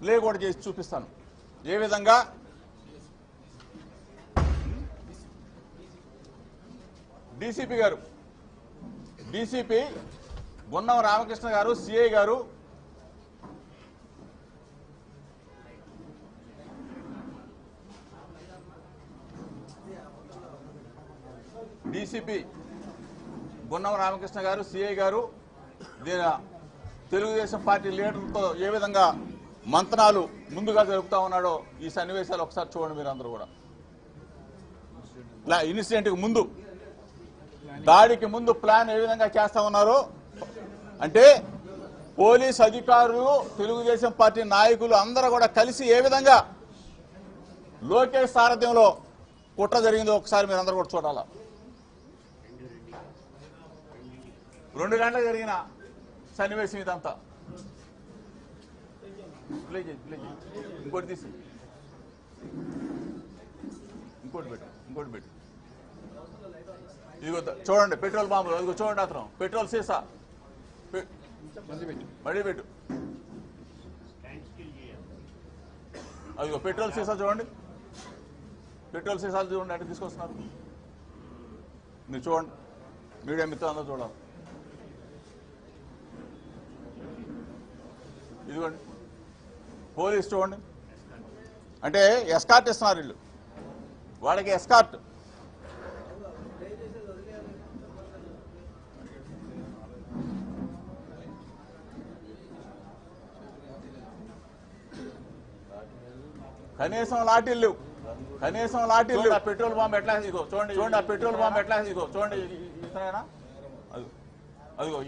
Play కూడా చేసి చూపిస్తాను ఏ విధంగా డీసీపీ గారు డీసీపీ గున్నం రామకృష్ణ గారు సిఐ గారు డీసీపీ గున్నం రామకృష్ణ గారు సిఐ గారు తెలుగుదేశం పార్టీ లీడర్లతో ఏ విధంగా మంతనాలు ముందుగా జరుపుతా ఉన్నాడో ఈ సన్నివేశాలు ఒకసారి చూడండి మీరు అందరూ కూడా. ఇన్సిడెంట్కి ముందు దాడికి ముందు ప్లాన్ ఏ విధంగా చేస్తా ఉన్నారో అంటే పోలీస్ అధికారులు తెలుగుదేశం పార్టీ నాయకులు అందరూ కూడా కలిసి ఏ విధంగా లోకేష్ సారథ్యంలో కుట్ర జరిగిందో ఒకసారి మీరు అందరూ కూడా చూడాలా. 2 గంటలకు జరిగిన సన్నివేశం ఇదంతా. ఇంకోటి తీసి ఇంకోటి పెట్టు ఇదిగో చూడండి పెట్రోల్ బాంబులు అదిగో చూడండి అతను పెట్రోల్ సీసా మళ్ళీ పెట్టు అదిగో పెట్రోల్ సీసా చూడండి పెట్రోల్ సీసాలు చూడండి అంటే తీసుకొస్తున్నారు మీరు చూడండి మీడియా మిత్రులు అందరూ చూడాలి. ఇదిగోండి పోలీస్ చూడండి అంటే ఎస్కార్ట్ ఇస్తున్నారు వీళ్ళు వాళ్ళకి ఎస్కార్ట్. కనీసం లాఠీలు పెట్రోల్ బాంబు ఎట్లా ఇదిగో చూడండి ఆ పెట్రోల్ బాంబు ఎట్లా ఇదిగో చూడండి ఇతనేనా అదిగో